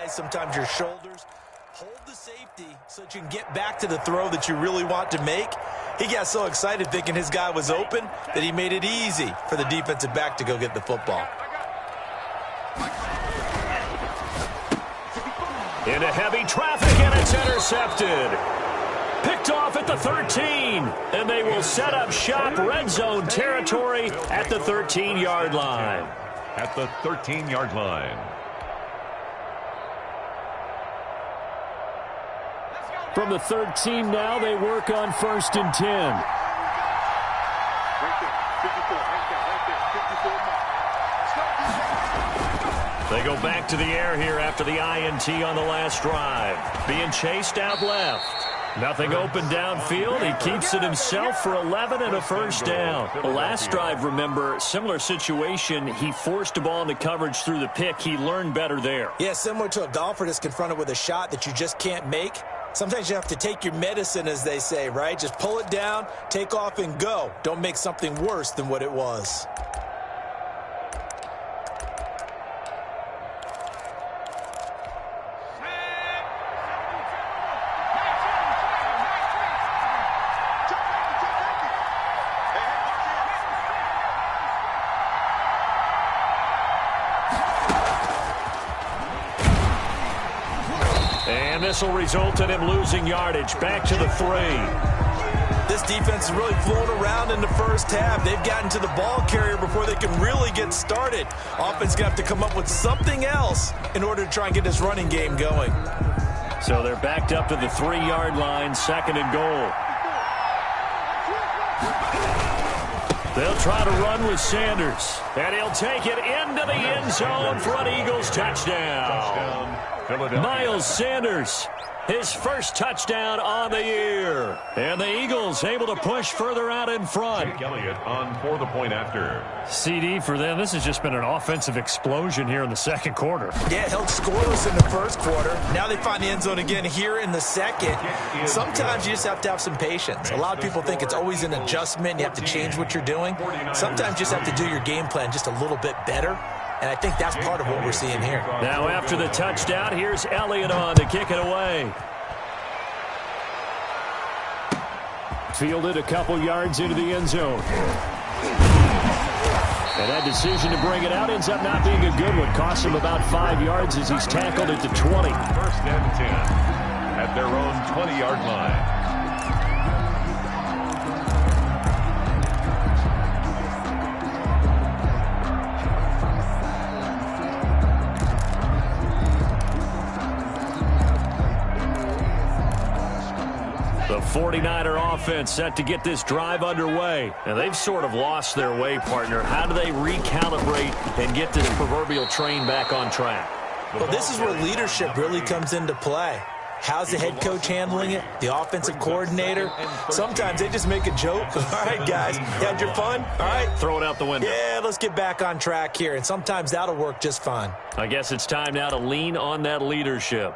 Sometimes your shoulders. Hold the safety so that you can get back to the throw that you really want to make. He got so excited thinking his guy was open that he made it easy for the defensive back to go get the football. Into heavy traffic, and it's intercepted. Picked off at the 13, and they will set up shop red zone territory at the 13-yard line. At the 13-yard line. From the 13 now, they work on 1st and 10. Right there, 54, They go back to the air here after the INT on the last drive. Being chased out left. Nothing open downfield. He keeps it himself for 11 and a first down. The last drive, remember, similar situation. He forced a ball into coverage through the pick. He learned better there. Yeah, similar to a golfer that's confronted with a shot that you just can't make. Sometimes you have to take your medicine, as they say, right? Just pull it down, take off, and go. Don't make something worse than what it was. This will result in him losing yardage. Back to the 3. This defense is really flown around in the first half. They've gotten to the ball carrier before they can really get started. Offense going to have to come up with something else in order to try and get this running game going. So they're backed up to the 3-yard line, 2nd and goal. They'll try to run with Sanders. And he'll take it into the end zone for an Eagles touchdown. Miles Sanders, his first touchdown on the year. And the Eagles able to push further out in front. Jake Elliott on for the point after. CD for them. This has just been an offensive explosion here in the second quarter. Yeah, held scoreless in the first quarter. Now they find the end zone again here in the second. Sometimes you just have to have some patience. A lot of people think it's always an adjustment. You have to change what you're doing. Sometimes you just have to do your game plan just a little bit better. And I think that's part of what we're seeing here. Now after the touchdown, here's Elliott on to kick it away. Fielded a couple yards into the end zone. And that decision to bring it out ends up not being a good one. Costs him about 5 yards as he's tackled at the 20. 1st and 10 at their own 20-yard line. The 49er offense set to get this drive underway. And they've sort of lost their way, partner. How do they recalibrate and get this proverbial train back on track? Well, this is where leadership really comes into play. How's the head coach handling it? The offensive coordinator? Sometimes they just make a joke. All right, guys, you had your fun? All right. Throw it out the window. Yeah, let's get back on track here. And sometimes that'll work just fine. I guess it's time now to lean on that leadership.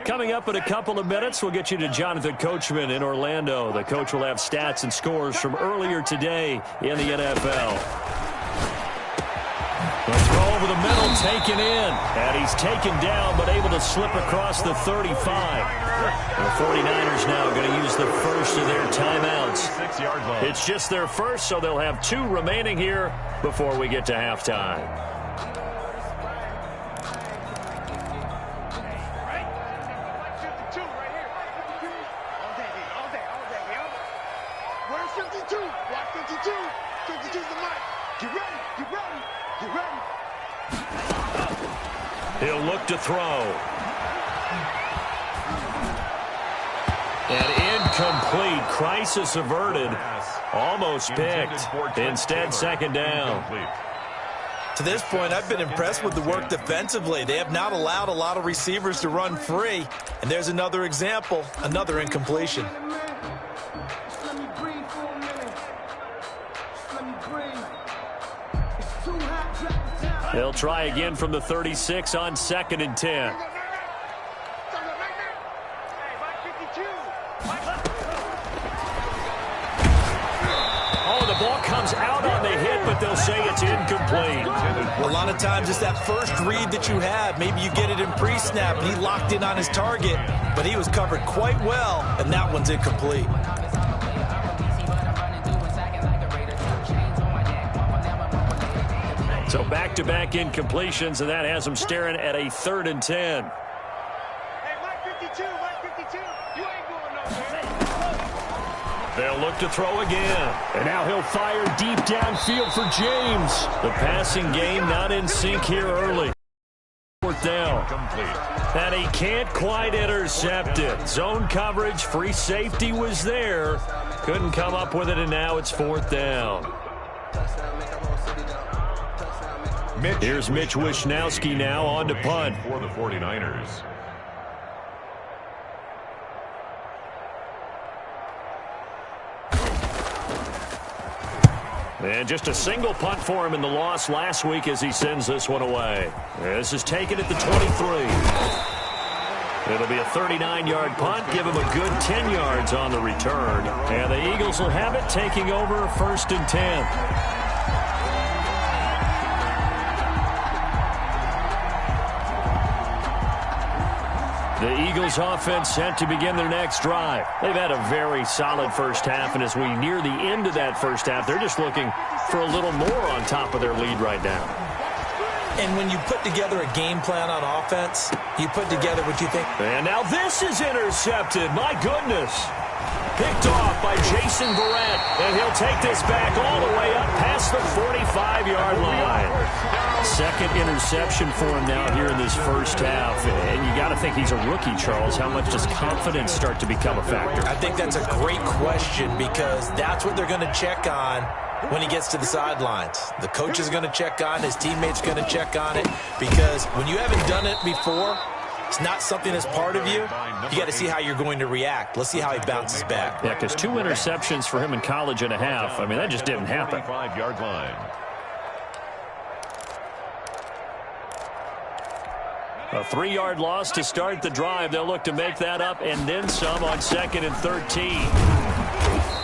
Coming up in a couple of minutes, we'll get you to Jonathan Coachman in Orlando. The coach will have stats and scores from earlier today in the NFL. The throw over the middle, taken in. And he's taken down, but able to slip across the 35. The 49ers now going to use the first of their timeouts. It's just their first, so they'll have 2 remaining here before we get to halftime. He'll look to throw. And incomplete. Crisis averted. Almost picked. Instead, 2nd down. To this point, I've been impressed with the work defensively. They have not allowed a lot of receivers to run free. And there's another example, another incompletion. They'll try again from the 36 on 2nd and 10. comes out on the hit, but they'll say it's incomplete. Well, a lot of times it's that first read that you have. Maybe you get it in pre-snap, and he locked in on his target, but he was covered quite well, and that one's incomplete. So back-to-back incompletions, and that has them staring at a 3rd and 10. Hey, Mike 52, Mike 52. You ain't going nowhere. They'll look to throw again. And now he'll fire deep downfield for James. The passing game not in sync here early. 4th down. And he can't quite intercept it. Zone coverage, free safety was there. Couldn't come up with it, and now it's 4th down. Here's Mitch Wishnowsky now on to punt. For the 49ers. And just a single punt for him in the loss last week as he sends this one away. This is taken at the 23. It'll be a 39-yard punt, give him a good 10 yards on the return. And the Eagles will have it, taking over 1st and 10. The Eagles offense set to begin their next drive. They've had a very solid first half, and as we near the end of that first half, they're just looking for a little more on top of their lead right now. And when you put together a game plan on offense, you put together what you think. And now this is intercepted. My goodness. Picked off by Jason Verrett, and he'll take this back all the way up past the 45-yard line. Second interception for him now here in this first half. And you got to think he's a rookie, Charles. How much does confidence start to become a factor? I think that's a great question because that's what they're going to check on when he gets to the sidelines. The coach is going to check on, his teammates are going to check on it, because when you haven't done it before, it's not something that's part of you. You got to see how you're going to react. Let's see how he bounces back. Yeah, because 2 interceptions for him in college and a half. I mean, that just didn't happen. 5-yard line. A 3-yard loss to start the drive. They'll look to make that up and then some on 2nd and 13.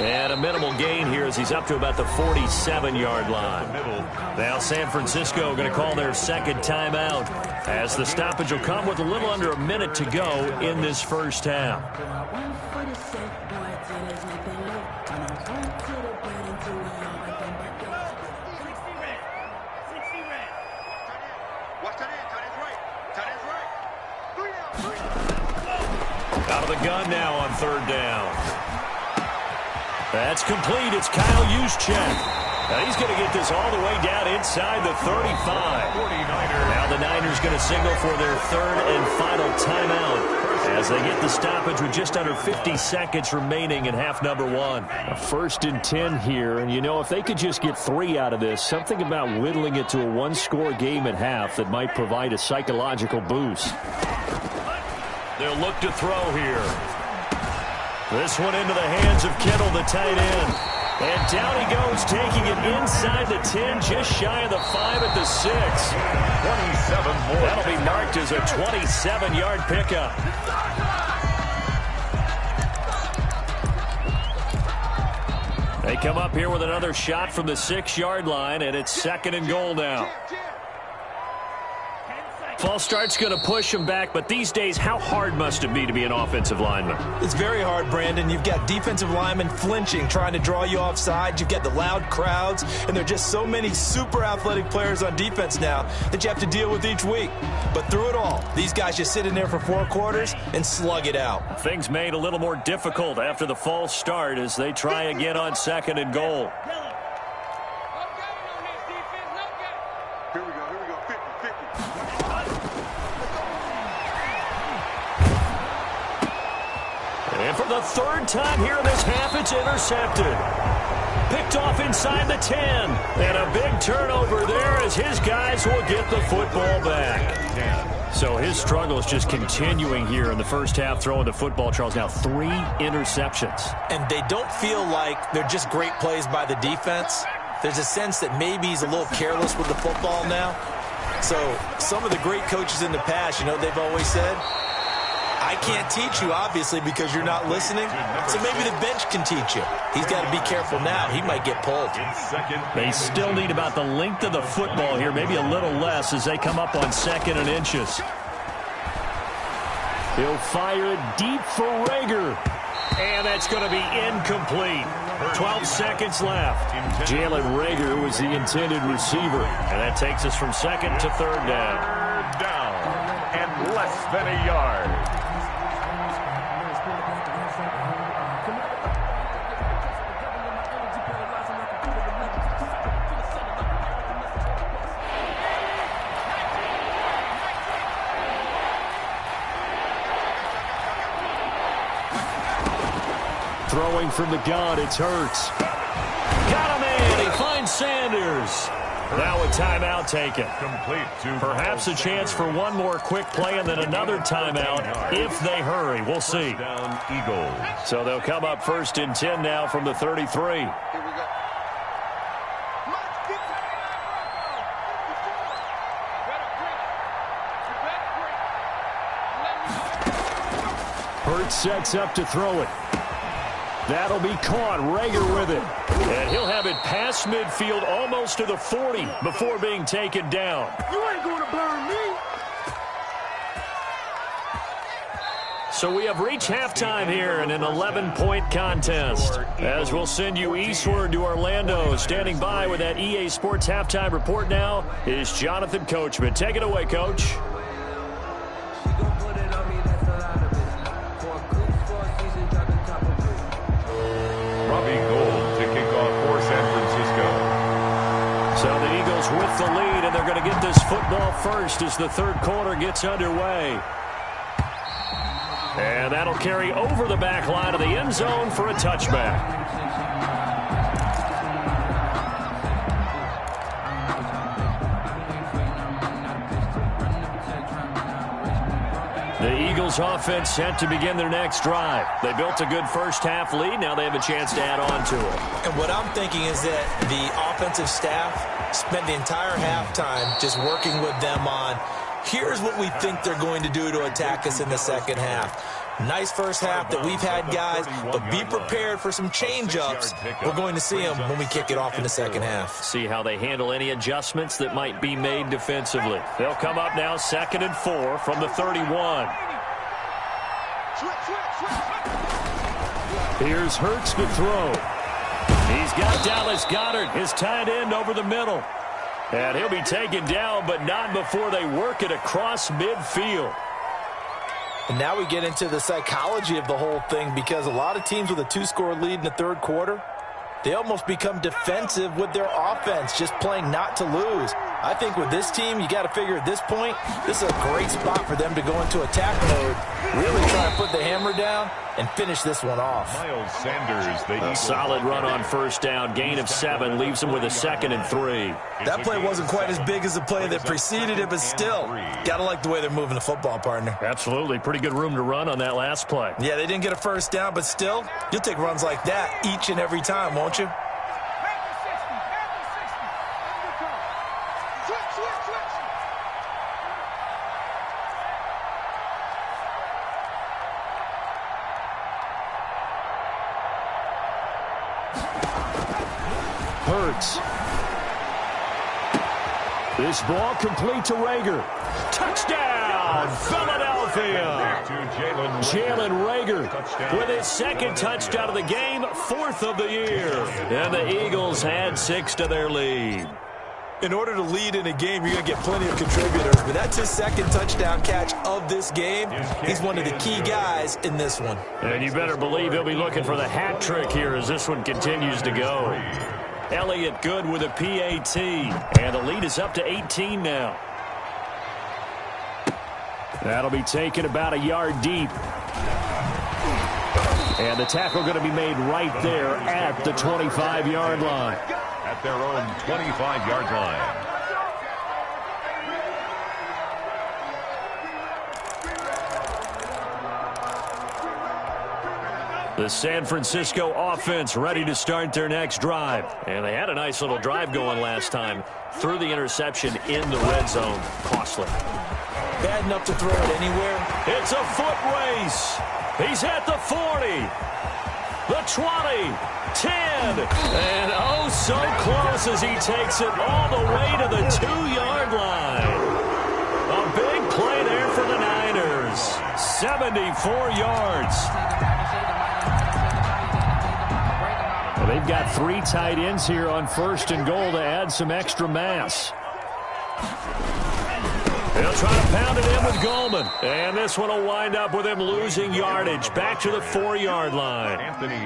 And a minimal gain here as he's up to about the 47-yard line. Now San Francisco going to call their second timeout as the stoppage will come with a little under a minute to go in this first half. Out of the gun now on 3rd down. That's complete. It's Kyle Juszczyk. Now he's going to get this all the way down inside the 35. Now the Niners going to signal for their 3rd and final timeout as they get the stoppage with just under 50 seconds remaining in half number 1. A 1st and 10 here, and you know, if they could just get 3 out of this, something about whittling it to a 1-score game at half that might provide a psychological boost. They'll look to throw here. This one into the hands of Kittle, the tight end. And down he goes, taking it inside the 10, just shy of the 5 at the 6. 27 more. That'll be marked as a 27-yard pickup. They come up here with another shot from the 6-yard line, and it's 2nd and goal now. False start's going to push him back, but these days, how hard must it be to be an offensive lineman? It's very hard, Brandon. You've got defensive linemen flinching, trying to draw you offside. You've got the loud crowds, and there are just so many super athletic players on defense now that you have to deal with each week. But through it all, these guys just sit in there for 4 quarters and slug it out. Things made a little more difficult after the false start as they try again on 2nd and goal. Here we go, 50-50. And for the 3rd time here in this half, it's intercepted. Picked off inside the 10. And a big turnover there as his guys will get the football back. So his struggle is just continuing here in the first half, throwing the football, Charles. Now 3 interceptions. And they don't feel like they're just great plays by the defense. There's a sense that maybe he's a little careless with the football now. So some of the great coaches in the past, you know, they've always said, I can't teach you, obviously, because you're not listening. So maybe the bench can teach you. He's got to be careful now. He might get pulled. They still need about the length of the football here, maybe a little less as they come up on 2nd and inches. He'll fire it deep for Reagor. And that's going to be incomplete. 12 seconds left. Jalen Reagor was the intended receiver. And that takes us from 2nd to 3rd down. Down and less than a yard. Throwing from the gun, it's Hurts. Got him in. He finds Sanders. Now a timeout taken. Complete to Perhaps a chance for one more quick play and then another timeout if they hurry. We'll see. down Eagles. So they'll come up 1st and 10 now from the 33. Hurts sets up to throw it. That'll be caught. Reagor with it. And he'll have it past midfield almost to the 40 before being taken down. You ain't going to burn me. So we have reached halftime here in an 11-point contest. As we'll send you eastward to Orlando. Standing by with that EA Sports halftime report now is Jonathan Coachman. Take it away, Coach. Robbie Gould to kick off for San Francisco. So the Eagles with the lead, and they're going to get this football first as the 3rd quarter gets underway. And that'll carry over the back line of the end zone for a touchback. The Eagles offense set to begin their next drive. They built a good first-half lead. Now they have a chance to add on to it. And what I'm thinking is that the offensive staff spent the entire halftime just working with them on, here's what we think they're going to do to attack us in the second half. Nice first half that we've had, guys, but be prepared for some change-ups. We're going to see them when we kick it off in the second half. See how they handle any adjustments that might be made defensively. They'll come up now 2nd and 4 from the 31. Here's Hurts to throw. He's got Dallas Goedert, his tight end, over the middle. And he'll be taken down, but not before they work it across midfield. And now we get into the psychology of the whole thing, because a lot of teams with a 2-score lead in the 3rd quarter, they almost become defensive with their offense, just playing not to lose. I think with this team, you got to figure at this point, this is a great spot for them to go into attack mode, really try to put the hammer down and finish this one off. Miles Sanders. A solid run on 1st down, gain of 7, leaves him with a 2nd and 3. That play wasn't quite as big as the play that preceded it, but still, got to like the way they're moving the football, partner. Absolutely. Pretty good room to run on that last play. Yeah, they didn't get a 1st down, but still, you'll take runs like that each and every time, won't you? Hurts. This ball complete to Reagor. Touchdown, Philadelphia. Jalen Reagor with his 2nd touchdown of the game, 4th of the year. And the Eagles add 6 to their lead. In order to lead in a game, you're going to get plenty of contributors, but that's his 2nd touchdown catch of this game. He's one of the key guys in this one. And you better believe he'll be looking for the hat trick here as this one continues to go. Elliott good with a PAT, and the lead is up to 18 now. That'll be taken about a yard deep. And the tackle going to be made right there at the 25-yard line. At their own 25-yard line. The San Francisco offense ready to start their next drive. And they had a nice little drive going last time. Threw the interception in the red zone. Costly. bad enough to throw it anywhere. It's a foot race. He's at the 40, the 20, 10, and oh, so close as he takes it all the way to the 2-yard line. A big play there for the Niners. 74 yards. Well, they've got 3 tight ends here on 1st and goal to add some extra mass. They'll try to pound it in with Goldman. And this one will wind up with him losing yardage back to the 4-yard line.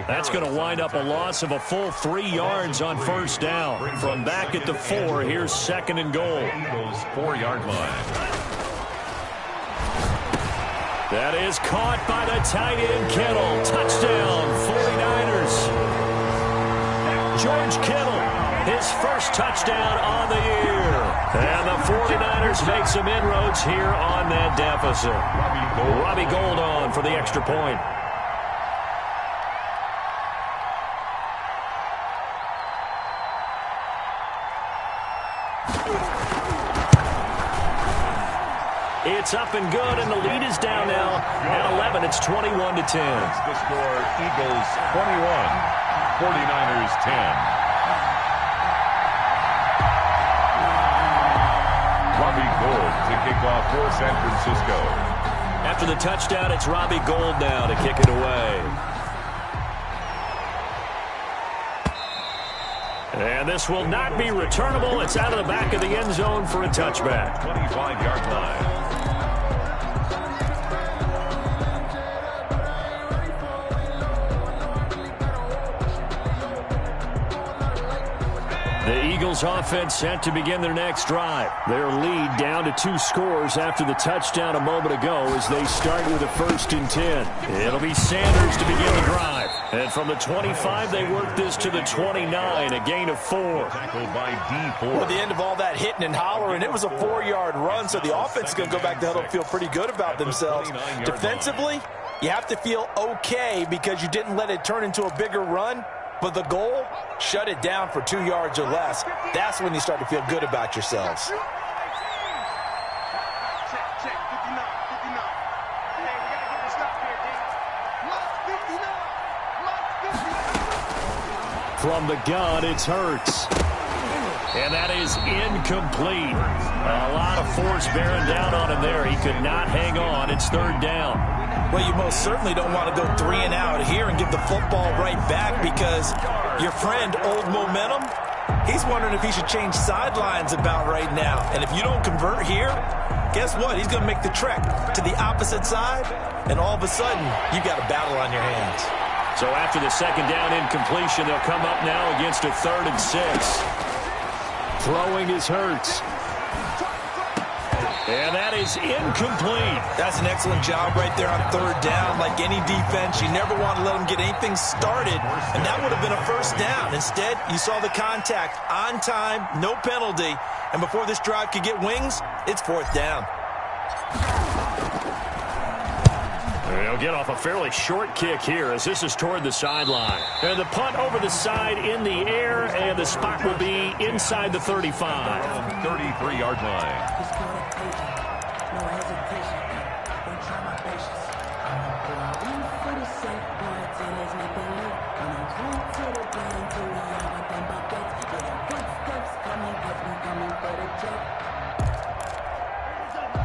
That's going to wind up a loss of a full 3 yards on 1st down. From back at the 4, here's 2nd and goal. Eagles 4-yard line. That is caught by the tight end Kittle. Touchdown, 49ers. George Kittle, his first touchdown on the year. And the 49ers make some inroads here on that deficit. Robbie Gould on for the extra point. It's up and good, and the lead is down now at 11. It's 21-10. The score, Eagles 21, 49ers 10. Robbie Gould to kick off for San Francisco. After the touchdown, it's Robbie Gould now to kick it away. And this will not be returnable. It's out of the back of the end zone for a touchback. 25-yard line. The Eagles offense set to begin their next drive. Their lead down to 2 scores after the touchdown a moment ago as they start with a 1st and 10. It'll be Sanders to begin the drive. And from the 25, they work this to the 29, a gain of 4. Tackled by D4. At the end of all that hitting and hollering, it was a 4-yard run, so the offense is going to go back to huddle and feel pretty good about themselves. Defensively, you have to feel okay because you didn't let it turn into a bigger run. But the goal, shut it down for 2 yards or less. That's when you start to feel good about yourselves. Check, 59, 59. Hey, we got to get this stop here, D. Lock 59. From the gun, it's Hurts. And that is incomplete. A lot of force bearing down on him there. He could not hang on. It's 3rd down. Well, you most certainly don't want to go 3 and out here and give the football right back because your friend, Old Momentum, he's wondering if he should change sidelines about right now. And if you don't convert here, guess what? He's going to make the trek to the opposite side, and all of a sudden, you got a battle on your hands. So after the 2nd down incompletion, they'll come up now against a 3rd and 6. Throwing is Hurts. And that is incomplete. That's an excellent job right there on 3rd down. Like any defense, you never want to let them get anything started, and that would have been a 1st down. Instead, you saw the contact on time, no penalty, and before this drive could get wings, it's 4th down. They'll get off a fairly short kick here as this is toward the sideline. And the punt over the side in the air, and the spot will be inside the 35. 33-yard line.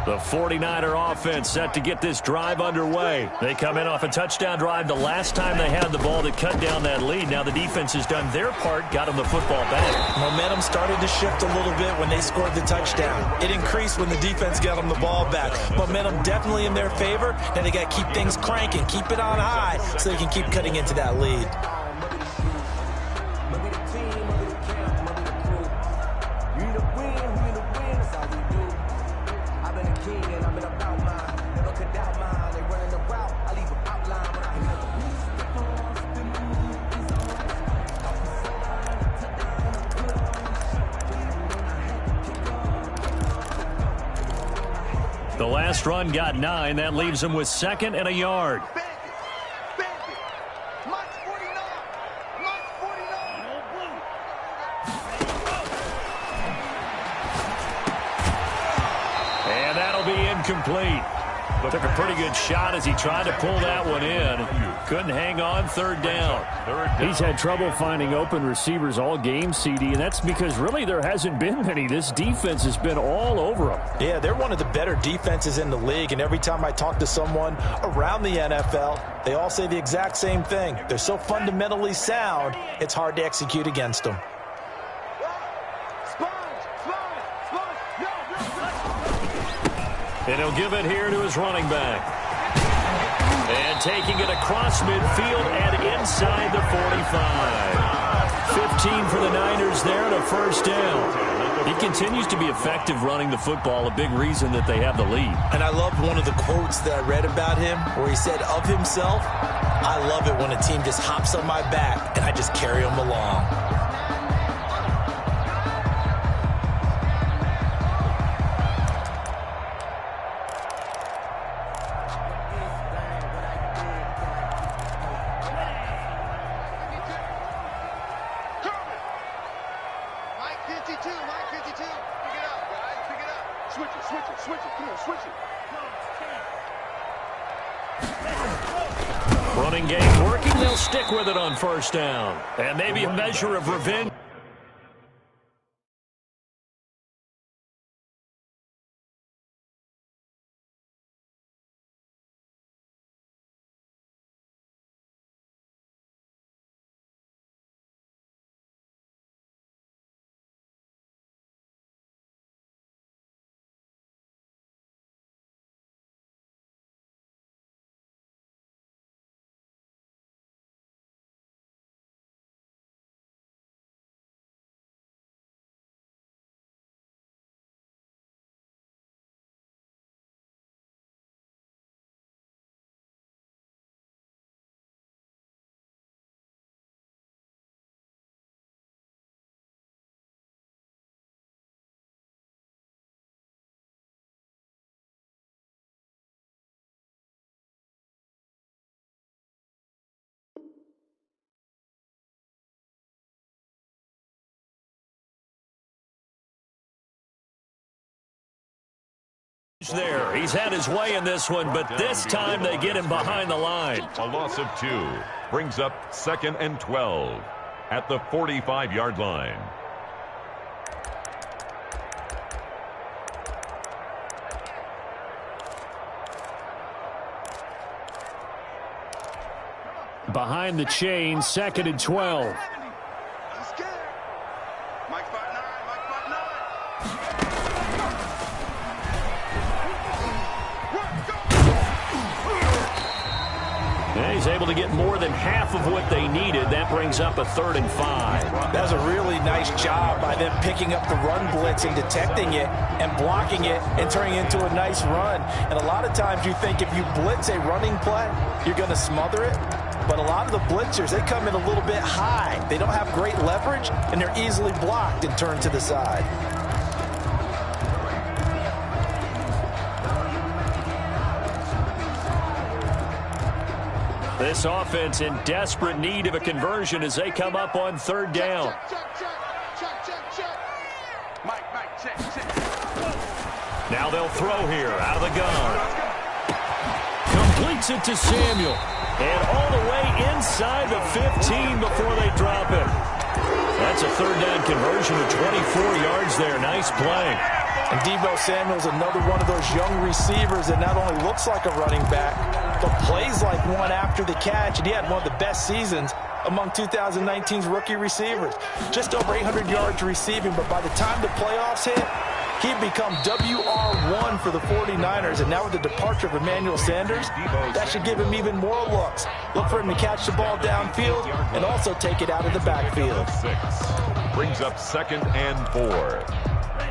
The 49er offense set to get this drive underway. They come in off a touchdown drive the last time they had the ball to cut down that lead. Now the defense has done their part, got them the football back. Momentum started to shift a little bit when they scored the touchdown. It increased when the defense got them the ball back. Momentum definitely in their favor. Now they got to keep things cranking, keep it on high so they can keep cutting into that lead. The last run got 9. That leaves them with 2nd and a yard. incomplete. Took a pretty good shot as he tried to pull that one in. Couldn't hang on. Third down. He's had trouble finding open receivers all game, CD, and that's because really there hasn't been many. This defense has been all over him. Yeah, they're one of the better defenses in the league, and every time I talk to someone around the NFL, they all say the exact same thing. They're so fundamentally sound, it's hard to execute against them. And he'll give it here to his running back. And taking it across midfield and inside the 45. 15 for the Niners there and a first down. He continues to be effective running the football, a big reason that they have the lead. And I love one of the quotes that I read about him where he said of himself, "I love it when a team just hops on my back and I just carry them along." Running game working. They'll stick with it on first down. And maybe a measure of revenge. There. He's had his way in this one, but this time they get him behind the line. A loss of 2 brings up 2nd and 12 at the 45-yard line. Behind the chain, 2nd and 12. He's able to get more than half of what they needed. That brings up a 3rd and 5. That was a really nice job by them picking up the run blitz and detecting it and blocking it and turning it into a nice run. And a lot of times you think if you blitz a running play, you're going to smother it. But a lot of the blitzers, they come in a little bit high. They don't have great leverage, and they're easily blocked and turned to the side. This offense in desperate need of a conversion as they come up on 3rd down. Now they'll throw here out of the gun. Completes it to Samuel. And all the way inside the 15 before they drop him. That's a 3rd down conversion of 24 yards there. Nice play. And Deebo Samuel's another one of those young receivers that not only looks like a running back, but plays like one after the catch. And he had one of the best seasons among 2019's rookie receivers. Just over 800 yards receiving, but by the time the playoffs hit, he'd become WR1 for the 49ers. And now with the departure of Emmanuel Sanders, that should give him even more looks. Look for him to catch the ball downfield and also take it out of the backfield. 6 brings up 2nd and 4.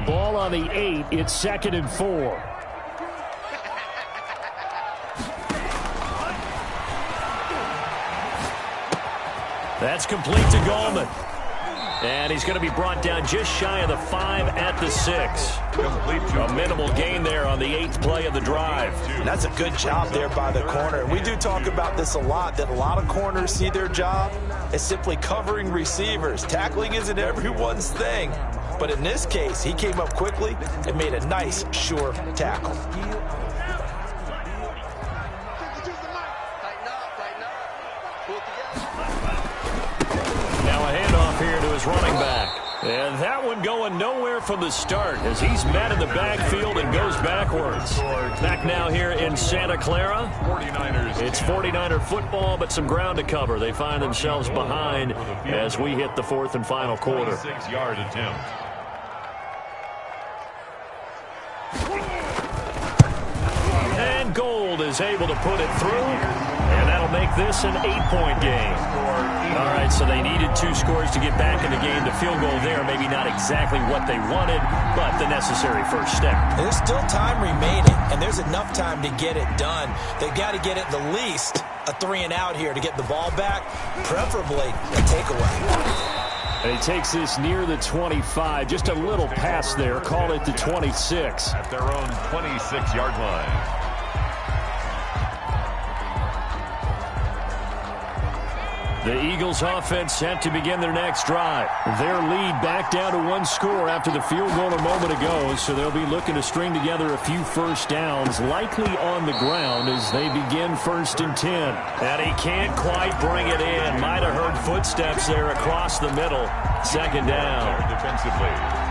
Ball on the 8. It's 2nd and 4. That's complete to Gallman. And he's going to be brought down just shy of the 5 at the 6. A minimal gain there on the 8th play of the drive. And that's a good job there by the corner. We do talk about this a lot, that a lot of corners see their job as simply covering receivers. Tackling isn't everyone's thing. But in this case, he came up quickly and made a nice, sure tackle. Broncos running back. And that one going nowhere from the start as he's met in the backfield and goes backwards. Back now here in Santa Clara. 49ers. It's 49er football, but some ground to cover. They find themselves behind as we hit the fourth and final quarter. 6-yard attempt. And Gold is able to put it through. And that'll make this an 8-point game. All right, so they needed 2 scores to get back in the game. The field goal there, maybe not exactly what they wanted, but the necessary first step. There's still time remaining, and there's enough time to get it done. They've got to get it the least a 3-and-out here to get the ball back, preferably a takeaway. And he takes this near the 25. Just a little pass there. Call it the 26. At their own 26-yard line. The Eagles offense set to begin their next drive. Their lead back down to 1 score after the field goal a moment ago, so they'll be looking to string together a few first downs, likely on the ground as they begin 1st and 10. And he can't quite bring it in. Might have heard footsteps there across the middle. 2nd down. Defensively.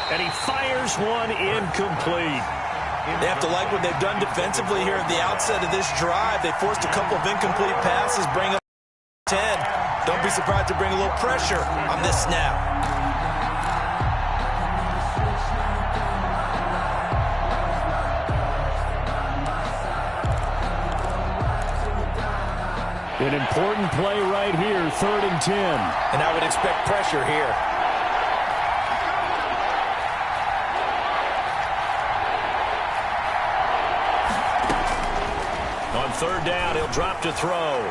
And he fires one incomplete. They have to like what they've done defensively here at the outset of this drive. They forced a couple of incomplete passes, bring up 10. Don't be surprised to bring a little pressure on this snap. An important play right here, 3rd and 10. And I would expect pressure here. On 3rd down, he'll drop to throw.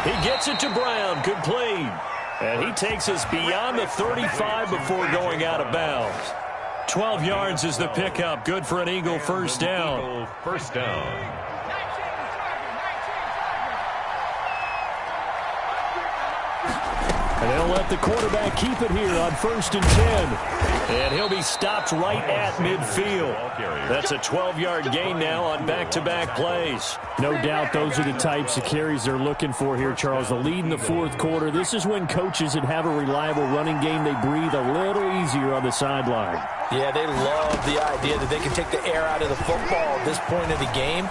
He gets it to Brown, complete. And he takes us beyond the 35 before going out of bounds. 12 yards is the pickup, good for an Eagle first down. Eagle first down. And they'll let the quarterback keep it here on 1st and 10. And he'll be stopped right at midfield. That's a 12-yard gain now on back-to-back plays. No doubt those are the types of carries they're looking for here, Charles. The lead in the 4th quarter. This is when coaches that have a reliable running game, they breathe a little easier on the sideline. Yeah, they love the idea that they can take the air out of the football at this point of the game.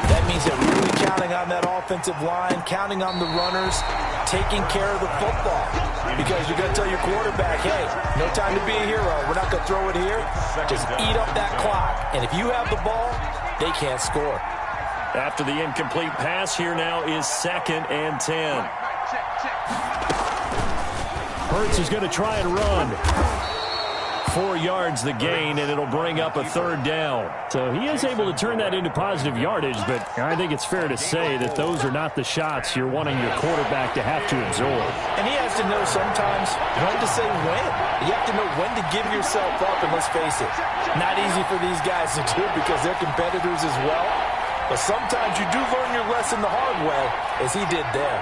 That means they're really counting on that offensive line, counting on the runners, taking care of the football. Because you're going to tell your quarterback, hey, no time to be a hero. We're not going to throw it here. Just eat up that clock. And if you have the ball, they can't score. After the incomplete pass, here now is 2nd and 10. Hurts is going to try and run. 4 yards the gain, and it'll bring up a 3rd down. So he is able to turn that into positive yardage, but I think it's fair to say that those are not the shots you're wanting your quarterback to have to absorb. And he has to know sometimes when to say when. You have to know when to give yourself up, and let's face it, not easy for these guys to do because they're competitors as well. But sometimes you do learn your lesson the hard way, as he did there.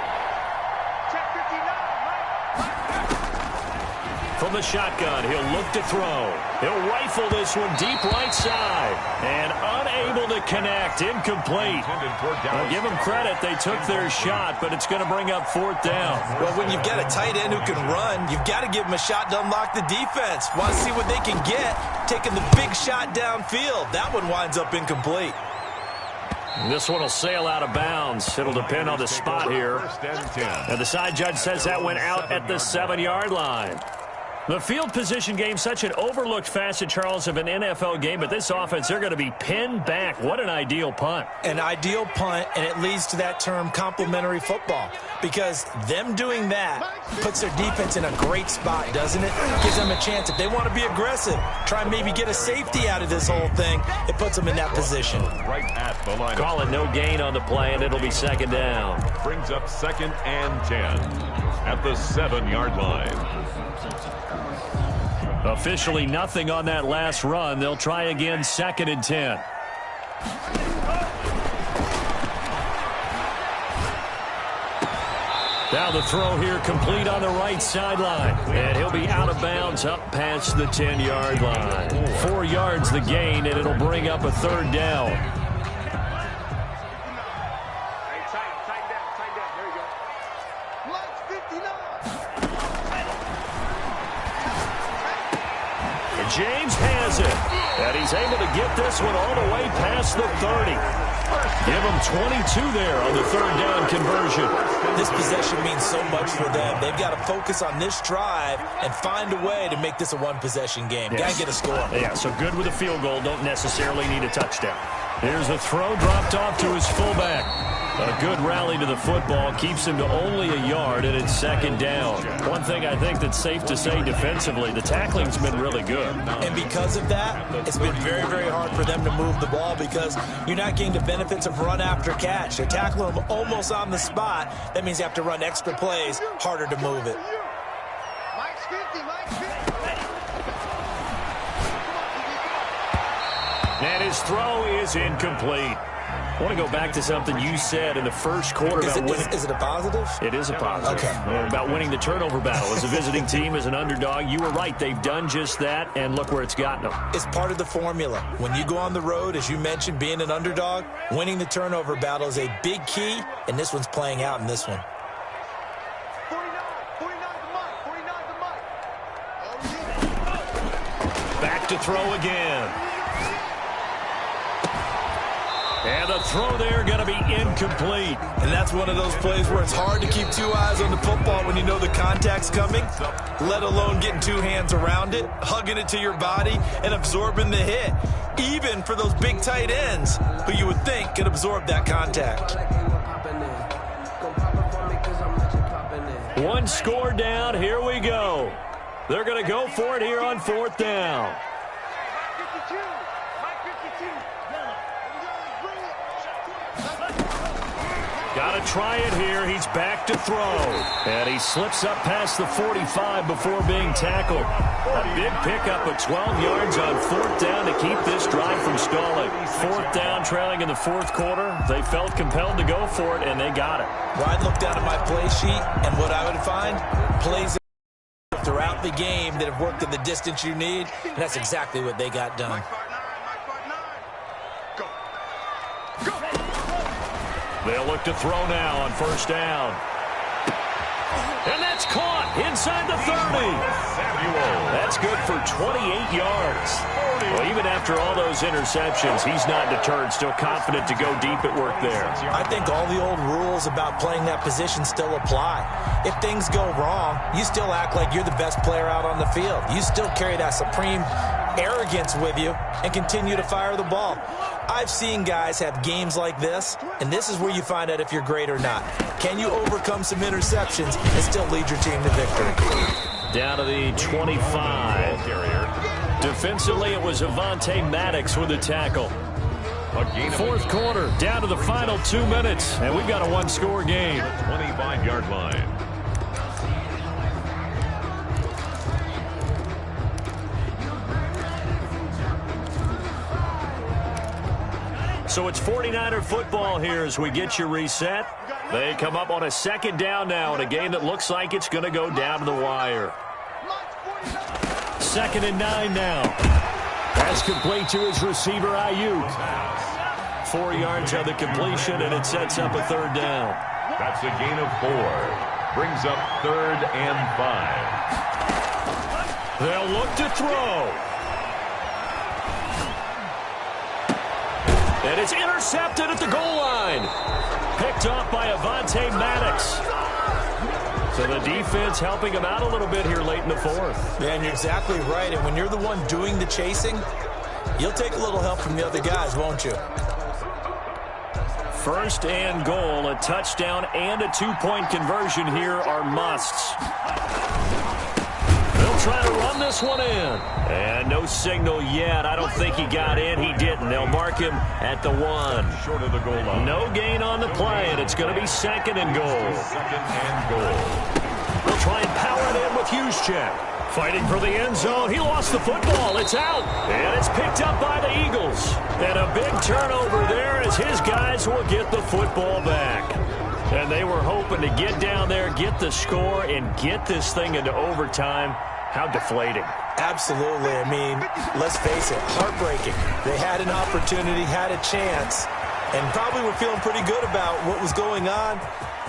From the shotgun, he'll look to throw. He'll rifle this one deep right side. And unable to connect. Incomplete. I'll give them credit. They took their shot, but it's going to bring up 4th down. Well, when you've got a tight end who can run, you've got to give him a shot to unlock the defense. Want to see what they can get. Taking the big shot downfield. That one winds up incomplete. This one will sail out of bounds. It'll depend on the spot here. And the side judge says that went out at the 7-yard line. The field position game, such an overlooked facet, Charles, of an NFL game, but this offense, they're going to be pinned back. What an ideal punt. An ideal punt, and it leads to that term complementary football, because them doing that puts their defense in a great spot, doesn't it? Gives them a chance. If they want to be aggressive, try and maybe get a safety out of this whole thing, it puts them in that position. Right at the line. Call it no gain on the play, and it'll be 2nd down. Brings up 2nd and 10 at the 7-yard line. Officially nothing on that last run. They'll try again, 2nd and 10. Now the throw here complete on the right sideline. And he'll be out of bounds up past the 10-yard line. 4 yards the gain, and it'll bring up a third down. Hey, tighten down. There you go. Lights 59. And James has it. And he's able to get this one all the way past the 30. Give him 22 there on the third down conversion. This possession means so much for them. They've got to focus on this drive and find a way to make this a one-possession game. Yes. Got to get a score. Yeah, so good with a field goal. Don't necessarily need a touchdown. Here's a throw dropped off to his fullback. A good rally to the football keeps him to only a yard, and it's second down. One thing I think that's safe to say defensively, the tackling's been really good. And because of that, it's been very, very hard for them to move the ball because you're not getting the benefits of run after catch. They're tackling them almost on the spot. That means you have to run extra plays, harder to move it. Mike's 50. And his throw is incomplete. I want to go back to something you said in the first quarter about winning. Is it a positive? It is a positive. Okay. About winning the turnover battle. As a visiting team, as an underdog, you were right. They've done just that, and look where it's gotten them. It's part of the formula. When you go on the road, as you mentioned, being an underdog, winning the turnover battle is a big key, and this one's playing out in this one. 49 to Mike. Back to throw again. And the throw there going to be incomplete. And that's one of those plays where it's hard to keep 2 eyes on the football when you know the contact's coming, let alone getting 2 hands around it, hugging it to your body, and absorbing the hit, even for those big tight ends who you would think could absorb that contact. One score down. Here we go. They're going to go for it here on fourth down. Got to try it here. He's back to throw. And he slips up past the 45 before being tackled. A big pickup of 12 yards on fourth down to keep this drive from stalling. Fourth down, trailing in the fourth quarter. They felt compelled to go for it, and they got it. Well, I'd look down at my play sheet, and what I would find, plays throughout the game that have worked in the distance you need, and that's exactly what they got done. They'll look to throw now on first down. And that's caught inside the 30. That's good for 28 yards. Well, even after all those interceptions, he's not deterred, still confident to go deep at work there. I think all the old rules about playing that position still apply. If things go wrong, you still act like you're the best player out on the field. You still carry that supreme arrogance with you and continue to fire the ball. I've seen guys have games like this, and this is where you find out if you're great or not. Can you overcome some interceptions and still lead your team to victory? Down to the 25. Defensively, it was Avonte Maddox with a tackle. Fourth quarter, down to the final 2 minutes, and we've got a one-score game. 25-yard line. So it's 49er football here as we get you reset. They come up on a second down now in a game that looks like it's going to go down to the wire. 2nd and 9 now. Pass complete to his receiver, Ayuk. 4 yards on the completion, and it sets up a third down. That's a gain of 4. Brings up 3rd and 5. They'll look to throw. And it's intercepted at the goal line. Picked off by Avonte Maddox. So the defense helping him out a little bit here late in the fourth. Yeah, and you're exactly right. And when you're the one doing the chasing, you'll take a little help from the other guys, won't you? First and goal, a touchdown and a two-point conversion here are musts. They'll try to run this one in. And no signal yet. I don't think he got in. He didn't. They'll mark him at the 1. Short of the goal line. No gain on the play, and it's going to be 2nd and goal. 2nd and goal. They'll try and power it in with Juszczyk. Fighting for the end zone. He lost the football. It's out. And it's picked up by the Eagles. And a big turnover there as his guys will get the football back. And they were hoping to get down there, get the score, and get this thing into overtime. How deflating. Absolutely. I mean, let's face it, heartbreaking. They had an opportunity, had a chance, and probably were feeling pretty good about what was going on,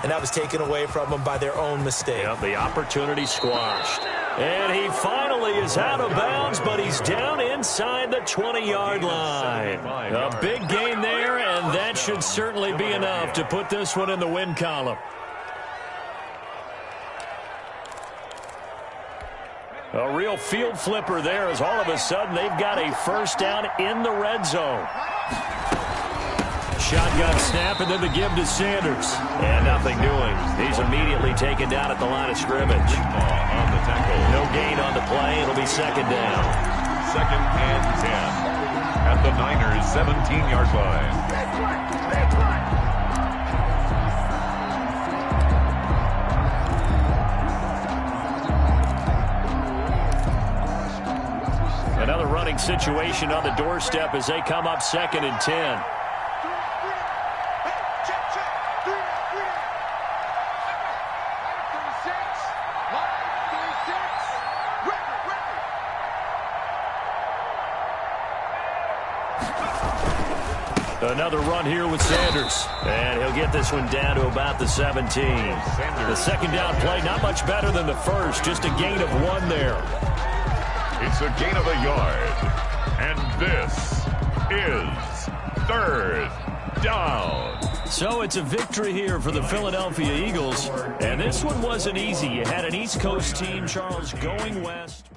and that was taken away from them by their own mistake. Yep, the opportunity squashed. And he finally is out of bounds, but he's down inside the 20-yard line. A big gain there, and that should certainly be enough to put this one in the win column. A real field flipper there, as all of a sudden they've got a first down in the red zone. Shotgun snap, and then the give to Sanders. And nothing doing. He's immediately taken down at the line of scrimmage. On the tackle. No gain on the play. It'll be second down. 2nd and 10. At the Niners' 17-yard line. Another running situation on the doorstep as they come up 2nd and 10. Another run here with Sanders. And he'll get this one down to about the 17. The second down play, not much better than the first. Just a gain of 1 there. It's a gain of a yard. And this is 3rd down. So it's a victory here for the Philadelphia Eagles. And this one wasn't easy. You had an East Coast team, Charles, going west.